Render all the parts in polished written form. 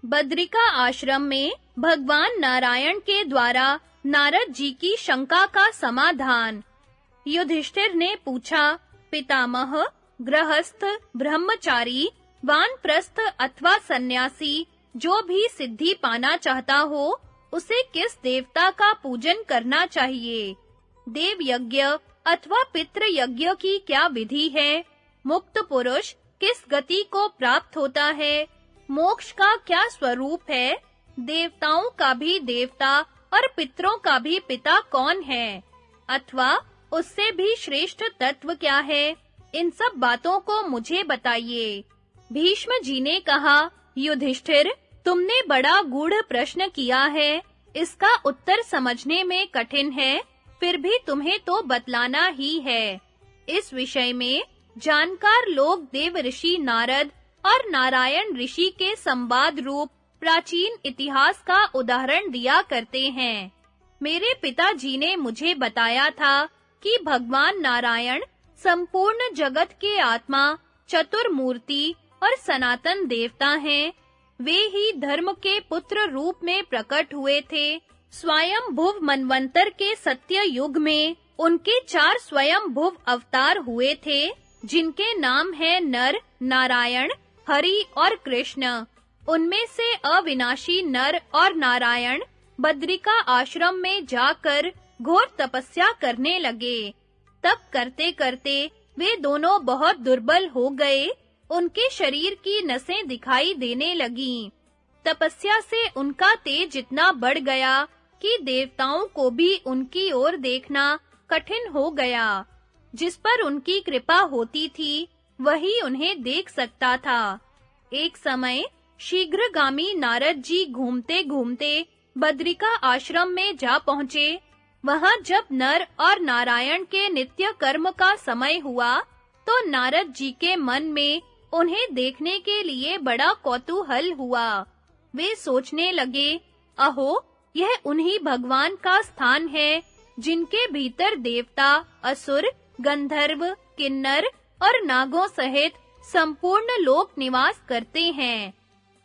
बद्रिका आश्रम में भगवान नारायण के द्वारा नारद जी की शंका का समाधान। युधिष्ठिर ने पूछा, पितामह, गृहस्थ, ब्रह्मचारी, वानप्रस्थ अथवा सन्यासी जो भी सिद्धि पाना चाहता हो, उसे किस देवता का पूजन करना चाहिए? देव यज्ञ अथवा पितृ यज्ञ की क्या विधि है? मुक्त पुरुष किस गति को प्राप्त होता है? मोक्ष का क्या स्वरूप है? देवताओं का भी देवता और पितरों का भी पिता कौन है? अथवा उससे भी श्रेष्ठ तत्व क्या है? इन सब बातों को मुझे बताइए। भीष्म जी ने कहा, युधिष्ठिर, तुमने बड़ा गूढ़ प्रश्न किया है। इसका उत्तर समझने में कठिन है, फिर भी तुम्हें तो बतलाना ही है। इस विषय में जानकार लोग देव ऋषि नारद और नारायण ऋषि के संवाद रूप प्राचीन इतिहास का उदाहरण दिया करते हैं। मेरे पिताजी ने मुझे बताया था कि भगवान नारायण संपूर्ण जगत के आत्मा, चतुर्मूर्ति और सनातन देवता हैं। वे ही धर्म के पुत्र रूप में प्रकट हुए थे। स्वयं भुव मनवंतर के सत्य युग में उनके 4 स्वयं भुव अवतार हुए थे, जिनके नाम हैं नर, नारायण, हरि और कृष्ण। उनमें से अविनाशी नर और नारायण बद्रिका आश्रम में जाकर घोर तपस्या करने लगे। तप करते-करते वे दोनों बहुत दुर्बल हो गए। उनके शरीर की नसें दिखाई देने लगीं। तपस्या से उनका तेज इतना बढ़ गया कि देवताओं को भी उनकी ओर देखना कठिन हो गया। जिस पर उनकी कृपा होती थी, वही उन्हें देख सकता था। एक समय शीघ्रगामी नारद जी घूमते-घूमते बद्रिका आश्रम में जा पहुँचे। वहां जब नर और नारायण के नित्य कर्म का समय हुआ, तो नारद जी के मन में उन्हें देखने के लिए बड़ा कौतूहल हुआ। वे सोचने लगे, अहो, यह उन्हीं भगवान का स्थान है, जिनके भीतर देवता, असुर, गंधर्व, किन्नर और नागों सहित संपूर्ण लोक निवास करते हैं।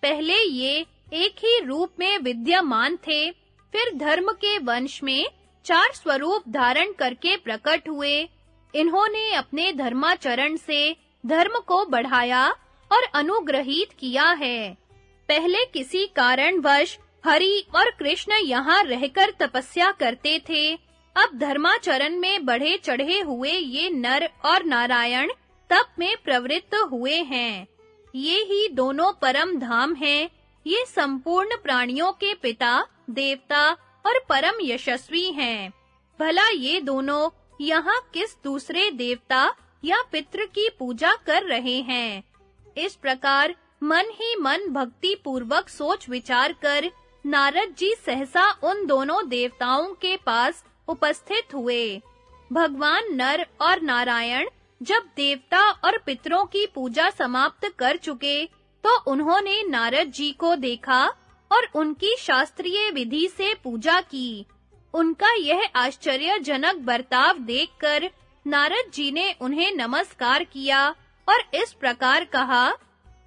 पहले ये एक ही रूप में विद्यमान थे, फिर धर्म के वंश में 4 स्वरूप धारण करके प्रकट हुए। इन्होंने अपने धर्माचरण से धर्म को बढ़ाया और अनुग्रहित किया है। पहले किसी कारणवश हरि और कृष्ण यहाँ रहकर तपस्या करते थे। अब धर्माचरण में बढ़े चढ़े हुए ये नर और नारायण तप में प्रवृत्त हुए हैं। ये ही दोनों परम धाम हैं। ये संपूर्ण प्राणियों के पिता, देवता और परम यशस्वी हैं। भला ये दोनों यहाँ किस दूसरे देवता या पितृ की पूजा कर रहे हैं? इस प्रकार मन ही मन भक्ति पूर्वक सोच विचार कर नारद जी सहसा उन दोनों देवताओं के पास उपस्थित हुए। भगवान नर और नारायण जब देवता और पितरों की पूजा समाप्त कर चुके, तो उन्होंने नारद जी को देखा और उनकी शास्त्रीय विधि से पूजा की। उनका यह आश्चर्यजनक बर्ताव देखकर नारद जी ने उन्हें नमस्कार किया और इस प्रकार कहा,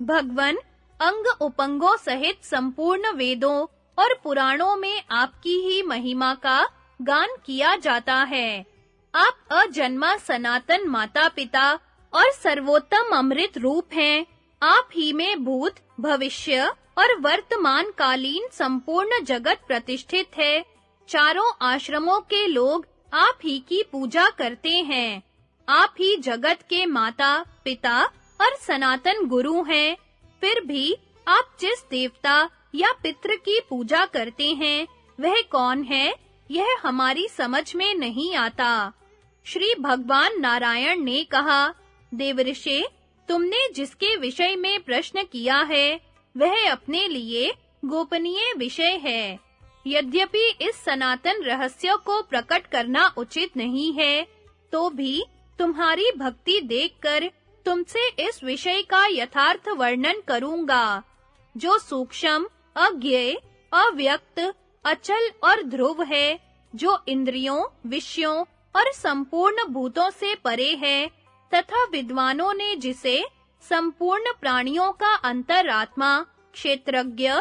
भगवन, अंग उपंगों सहित संपूर्ण वेदों और पुराणों में आपकी ही महिमा का गान किया जाता है। आप अजन्मा सनातन माता-पिता और सर्वोत्तम अमृत रूप हैं। आप ही में भूत, भविष्य और वर्तमान कालीन संपूर्ण जगत प्रतिष्ठित है। चारों आश्रमों के लोग आप ही की पूजा करते हैं। आप ही जगत के माता, पिता और सनातन गुरु हैं। फिर भी आप जिस देवता या पितृ की पूजा करते हैं, वह कौन है? यह हमारी समझ में नहीं आता। श्री भगवान नारायण ने कहा, देवर्षि, तुमने जिसके विषय में प्रश्न किया है, वह अपने लिए गोपनीय विषय है। यद्यपि इस सनातन रहस्य को प्रकट करना उचित नहीं है, तो भी तुम्हारी भक्ति देखकर तुमसे इस विषय का यथार्थ वर्णन करूंगा। जो सूक्ष्म, अज्ञेय, अव्यक्त, अचल और ध्रुव है, जो इंद्रियों, विषयों और संपूर्ण भूतों से परे है, तथा विद्वानों ने जिसे संपूर्ण प्राणियों का अंतरात्मा, क्षेत्रज्ञ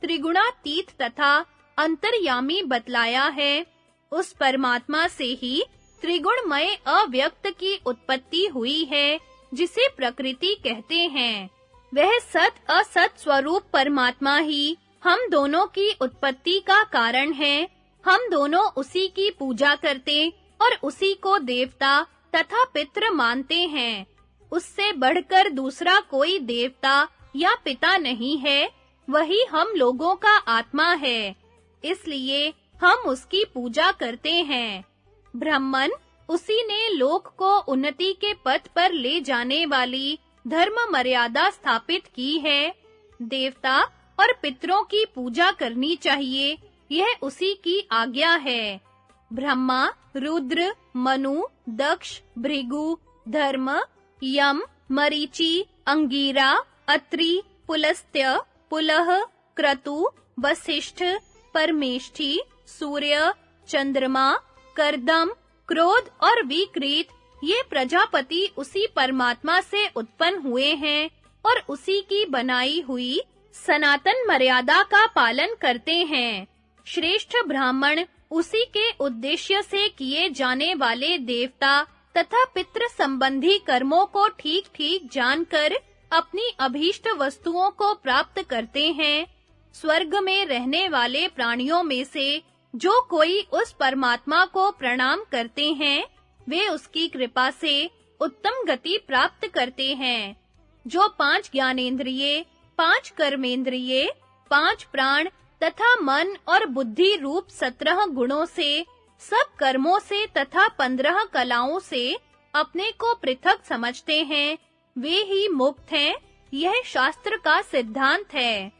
त्रिगुणातीत तथा अंतर्यामी बतलाया है, उस परमात्मा से ही त्रिगुणमय अव्यक्त की उत्पत्ति हुई है, जिसे प्रकृति कहते हैं। वह सत असत स्वरूप परमात्मा ही हम दोनों की उत्पत्ति का कारण है। हम दोनों उसी की पूजा करते और उसी को देवता तथा पितृ मानते हैं। उससे बढ़कर दूसरा कोई देवता या पिता नहीं है, वही हम लोगों का आत्मा है। इसलिए हम उसकी पूजा करते हैं। ब्राह्मण, उसी ने लोक को उन्नति के पथ पर ले जाने वाली धर्म मर्यादा स्थापित की है। देवता और पितरों की पूजा करनी चाहिए, यह उसी की आज्ञा है। ब्रह्मा, रुद्र, मनु, दक्ष, भृगु, धर्म, यम, मरीचि, अंगीरा, अत्रि, पुलस्त्य, पुलह, क्रतु, वशिष्ठ, परमेष्ठी, सूर्य, चंद्रमा, कर्दम, क्रोध और विकृत, ये प्रजापति उसी परमात्मा से उत्पन्न हुए हैं और उसी की बनाई हुई सनातन मर्यादा का पालन करते हैं। श्रेष्ठ ब्राह्मण उसी के उद्देश्य से किए जाने वाले देवता तथा पितृ संबंधी कर्मों को ठीक-ठीक जानकर अपनी अभीष्ट वस्तुओं को प्राप्त करते हैं। स्वर्ग में रहने वाले प्राणियों में से जो कोई उस परमात्मा को प्रणाम करते हैं, वे उसकी कृपा से उत्तम गति प्राप्त करते हैं। जो 5 ज्ञानेंद्रिय, 5 कर्मेंद्रिय, 5 प्राण तथा मन और बुद्धि रूप 17 गुणों से, सब कर्मों से तथा 15 कलाओं से अपने को पृथक समझते हैं, वे ही मुक्त हैं। यह शास्त्र का सिद्धांत है।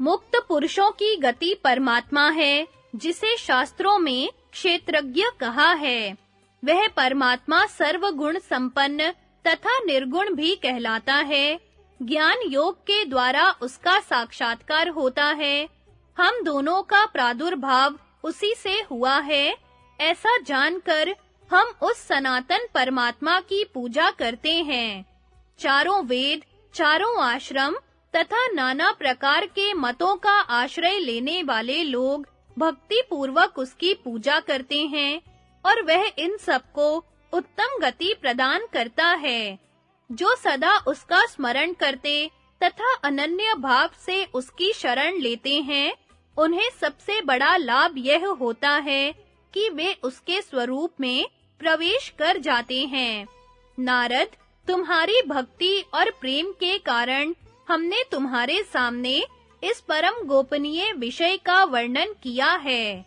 मुक्त पुरुषों की गति परमात्मा है, जिसे शास्त्रों में क्षेत्रज्ञ कहा है। वह परमात्मा सर्वगुण संपन्न तथा निर्गुण भी कहलाता है। ज्ञान योग के द्वारा उसका साक्षात्कार होता है। हम दोनों का प्रादुर्भाव उसी से हुआ है। ऐसा जानकर हम उस सनातन परमात्मा की पूजा करते हैं। चारों वेद, चारों आश्रम तथा नाना प्रकार के मतों का आश्रय लेने वाले लोग भक्ति पूर्वक उसकी पूजा करते हैं और वह इन सबको उत्तम गति प्रदान करता है। जो सदा उसका स्मरण करते तथा अनन्य भाव से उसकी शरण लेते हैं, उन्हें सबसे बड़ा लाभ यह होता है कि वे उसके स्वरूप में प्रवेश कर जाते हैं। नारद, तुम्हारी भक्ति और प्रेम के कारण हमने तुम्हारे सामने इस परम गोपनीय विषय का वर्णन किया है।